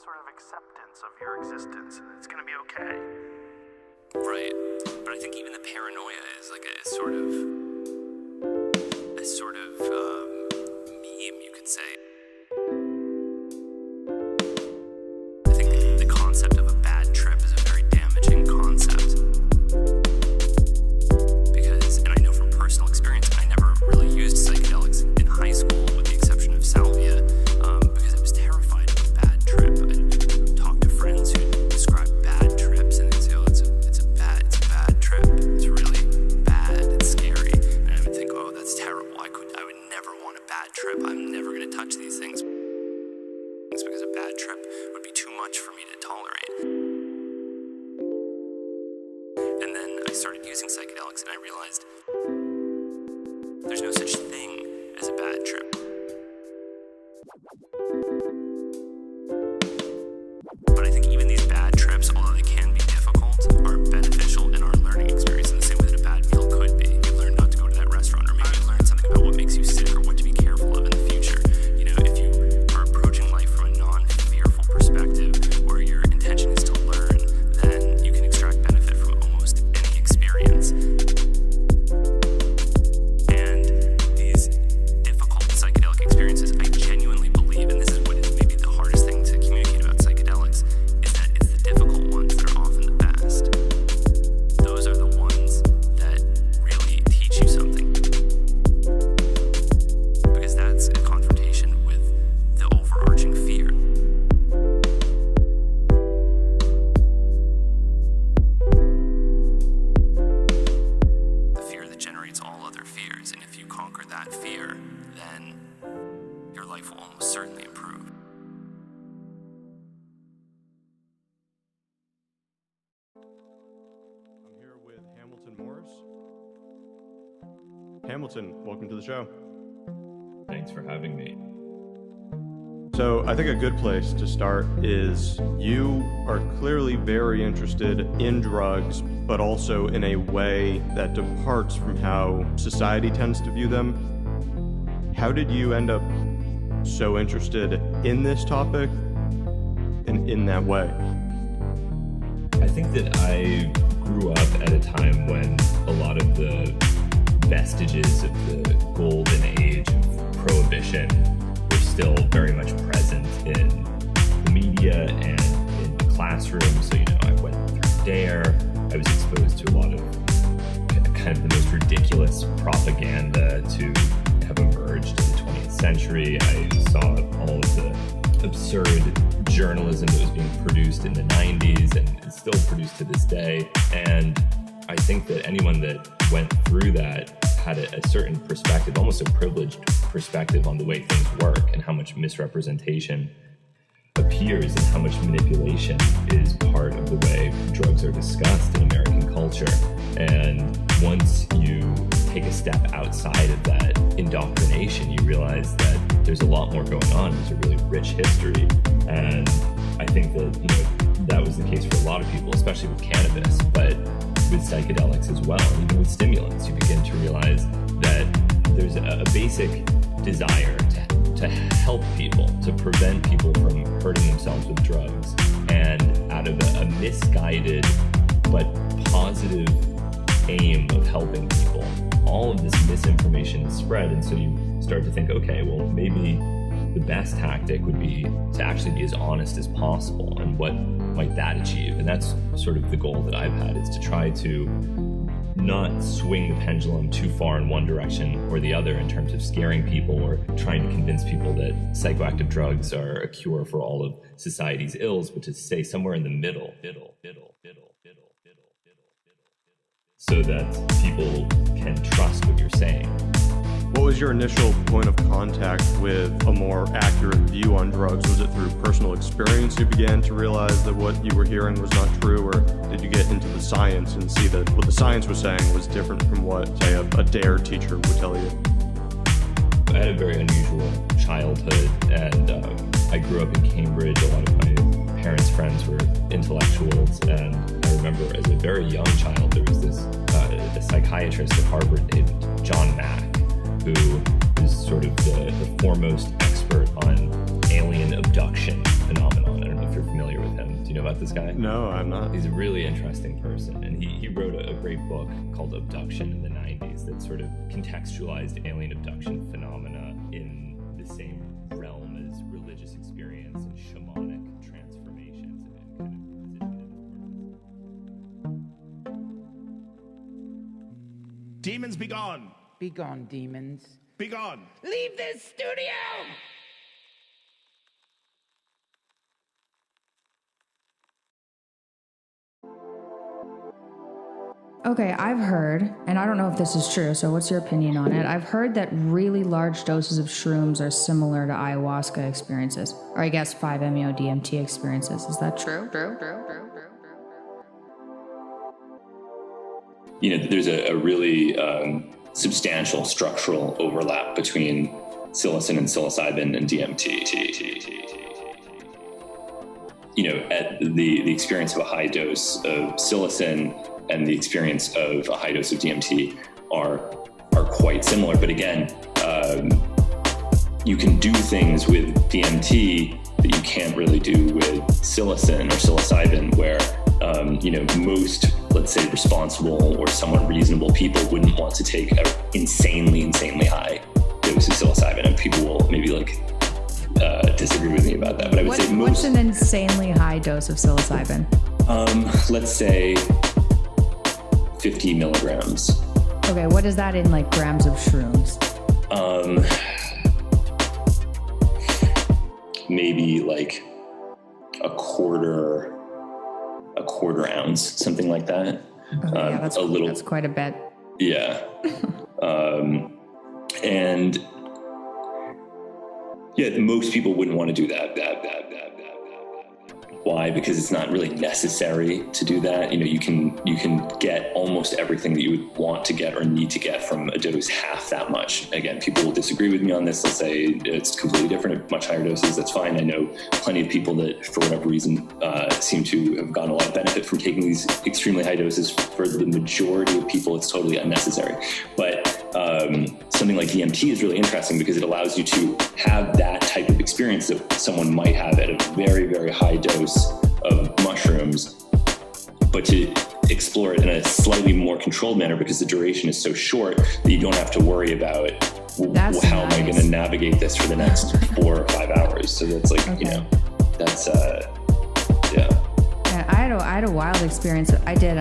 sort of acceptance of your existence, and it's gonna be okay. Right, but I think even the paranoia is like a sort of meme, you could say. I think the concept of a bad trip is a very damaging concept. Because, and I know from personal experience, I never really used psychedelics in high school, with the exception of salvia, because I was terrified of a bad trip. I'd talk to friends who describe bad trips, and they'd say, oh, it's a bad trip. It's really bad. It's scary. And I would think, oh, that's terrible. I would never want a bad trip. I'm never going to touch these things. It's because a bad trip would be too much for me to tolerate. And then I started using psychedelics, and I realized there's no such thing as a bad trip. But I think even these bad trips, although they can be difficult, are beneficial in our learning experience in the same way that a bad meal could be. You learn not to go to that restaurant, or maybe you learn something about what makes you sick or what to be careful of in the future. You know, if you are approaching life from a non-fearful perspective, where your intention is to learn, then you can extract benefit from almost any experience. And these difficult psychedelic experiences, I genuinely believe, and this is what is maybe the hardest thing to communicate about psychedelics, is that it's the difficult ones that are often the best. Those are the ones that really teach you something. Because that's a confrontation with the overarching fear. The fear that generates all other fears, and if you conquer that fear, then your life will almost certainly improve. I'm here with Hamilton Morris. Hamilton, welcome to the show. Thanks for having me. So I think a good place to start is you are clearly very interested in drugs, but also in a way that departs from how society tends to view them. How did you end up so interested in this topic and in that way? I think that I grew up at a time when a lot of the vestiges of the golden age of prohibition were still very much present in the media and in the classroom. So, I went through DARE. I was exposed to a lot of kind of the most ridiculous propaganda to have emerged in the 20th century. I saw all of the absurd journalism that was being produced in the 90s and is still produced to this day. And I think that anyone that went through that had a certain perspective, almost a privileged perspective on the way things work and how much misrepresentation appears and how much manipulation is part of the way drugs are discussed in American culture. And once you take a step outside of that indoctrination, you realize that there's a lot more going on. There's a really rich history. And I think that, that was the case for a lot of people, especially with cannabis, but with psychedelics as well, and even with stimulants, you begin to realize that there's a basic desire to help people, to prevent people from hurting themselves with drugs. And out of a misguided but positive aim of helping people, all of this misinformation is spread. And so you start to think, okay, well, maybe the best tactic would be to actually be as honest as possible. And what might that achieve? And that's sort of the goal that I've had, is to try to not swing the pendulum too far in one direction or the other in terms of scaring people or trying to convince people that psychoactive drugs are a cure for all of society's ills, but to stay somewhere in the middle, so that people can trust what you're saying. What was your initial point of contact with a more accurate view on drugs? Was it through personal experience you began to realize that what you were hearing was not true, or did you get into the science and see that what the science was saying was different from what, say, a DARE teacher would tell you? I had a very unusual childhood, and I grew up in Cambridge. A lot of my parents' friends were intellectuals, and I remember as a very young child, there was this a psychiatrist at Harvard named John Micc, who is sort of the foremost expert on alien abduction phenomenon. I don't know if you're about this guy? No, I'm not. He's a really interesting person, and he wrote a great book called Abduction in the 90s that sort of contextualized alien abduction phenomena in the same realm as religious experience and shamanic transformations, and kind of positioned it as part of this. Demons, be gone! Be gone, demons. Be gone! Leave this studio! Okay, I've heard, and I don't know if this is true, so what's your opinion on it? I've heard that really large doses of shrooms are similar to ayahuasca experiences, or I guess 5-MeO-DMT experiences. Is that true? There's a really substantial structural overlap between psilocin and psilocybin and DMT. At the experience of a high dose of psilocin and the experience of a high dose of DMT are quite similar. But again, you can do things with DMT that you can't really do with psilocin or psilocybin, where most, let's say, responsible or somewhat reasonable people wouldn't want to take an insanely high dose of psilocybin, and people will maybe disagree with me about that. But I would say what's an insanely high dose of psilocybin? Let's say 50 milligrams. Okay, what is that in grams of shrooms? Maybe a quarter ounce, something like that. Okay, yeah, that's quite a bit. Yeah. And yeah, most people wouldn't want to do that. Why? Because it's not really necessary to do that. You can get almost everything that you would want to get or need to get from a dose half that much. Again, people will disagree with me on this. They'll say it's completely different at much higher doses. That's fine. I know plenty of people that, for whatever reason, seem to have gotten a lot of benefit from taking these extremely high doses. For the majority of people, it's totally unnecessary. But something like DMT is really interesting because it allows you to have that type of experience that someone might have at a very, very high dose of mushrooms, but to explore it in a slightly more controlled manner because the duration is so short that you don't have to worry about how am I going to navigate this for the next 4 or 5 hours. So that's Okay. That's Yeah, I had a wild experience. I did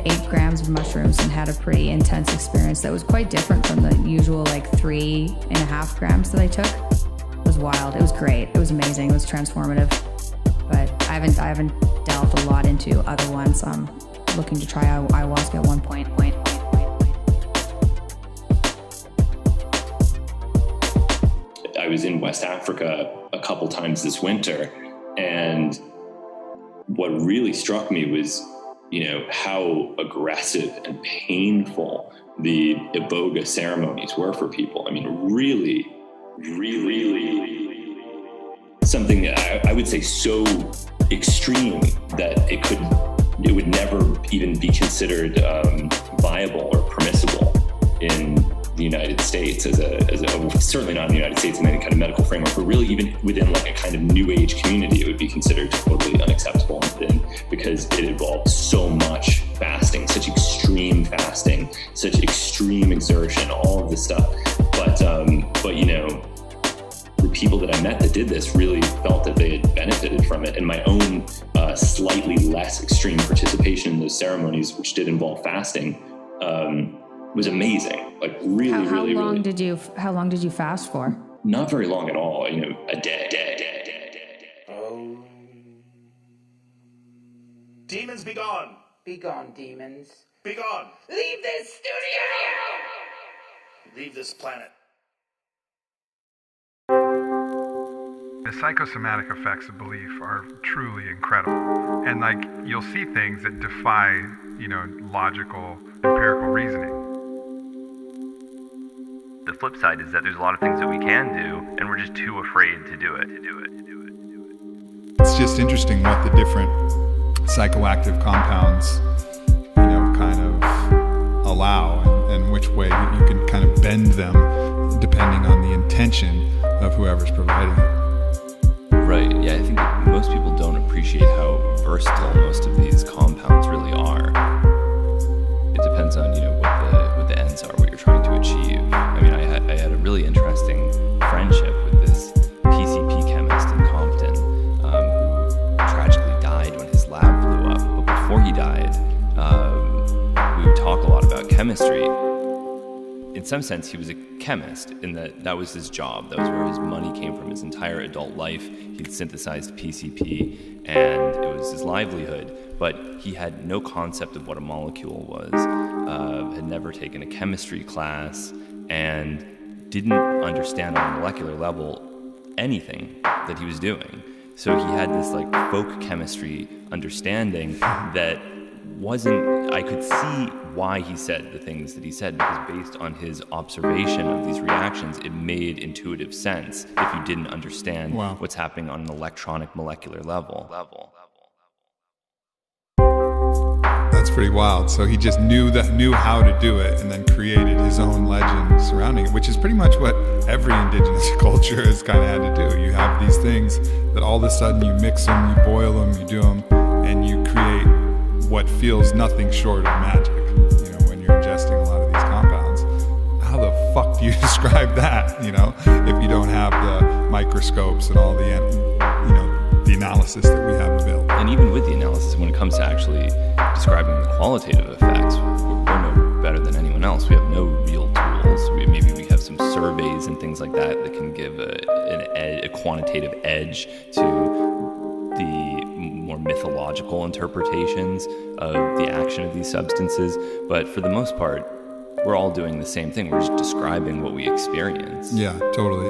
8 grams of mushrooms and had a pretty intense experience that was quite different from the usual 3.5 grams that I took. It was wild. It was great. It was amazing. It was transformative. But I haven't delved a lot into other ones. I'm looking to try ayahuasca at one point. I was in West Africa a couple times this winter, and what really struck me was how aggressive and painful the iboga ceremonies were for people. I mean, really something I would say so extreme that it would never even be considered viable or permissible in the United States certainly not in the United States in any kind of medical framework, but really even within a kind of new age community, it would be considered totally unacceptable because it involved so much fasting, such extreme exertion, all of this stuff. But the people that I met that did this really felt that they had benefited from it. And my own slightly less extreme participation in those ceremonies, which did involve fasting, was amazing. How long did you fast for? Not very long at all. A day. Demons, be gone! Be gone, demons. Be gone! Leave this studio! Leave this planet. The psychosomatic effects of belief are truly incredible. And you'll see things that defy, logical, empirical reasoning. The flip side is that there's a lot of things that we can do, and we're just too afraid to do it. It's just interesting what the different psychoactive compounds, kind of allow, and which way you can kind of bend them depending on the intention of whoever's providing it. Right. Yeah, I think most people don't appreciate how versatile most of these compounds really are. It depends on, what the ends are, what you're trying to achieve. I mean, I had a really interesting friendship with this PCP chemist in Compton, who tragically died when his lab blew up. But before he died, we would talk a lot about chemistry. In some sense, he was a chemist in that was his job. That was where his money came from. His entire adult life, he'd synthesized PCP, and it was his livelihood. But he had no concept of what a molecule was, had never taken a chemistry class, and didn't understand on a molecular level anything that he was doing. So he had this folk chemistry understanding that I could see why he said the things that he said, because based on his observation of these reactions, it made intuitive sense if you didn't understand what's happening on an electronic molecular level. That's pretty wild. So he just knew how to do it, and then created his own legend surrounding it, which is pretty much what every indigenous culture has kind of had to do. You have these things that all of a sudden you mix them, you boil them, you do them, and you create what feels nothing short of magic. When you're ingesting a lot of these compounds, how the fuck do you describe that? If you don't have the microscopes and all the analysis that we have available. And even with the analysis, when it comes to actually describing the qualitative effects, we're no better than anyone else. We have no real tools. Maybe we have some surveys and things like that can give a quantitative edge to the more mythological interpretations of the action of these substances. But for the most part, we're all doing the same thing. We're just describing what we experience. Yeah, totally.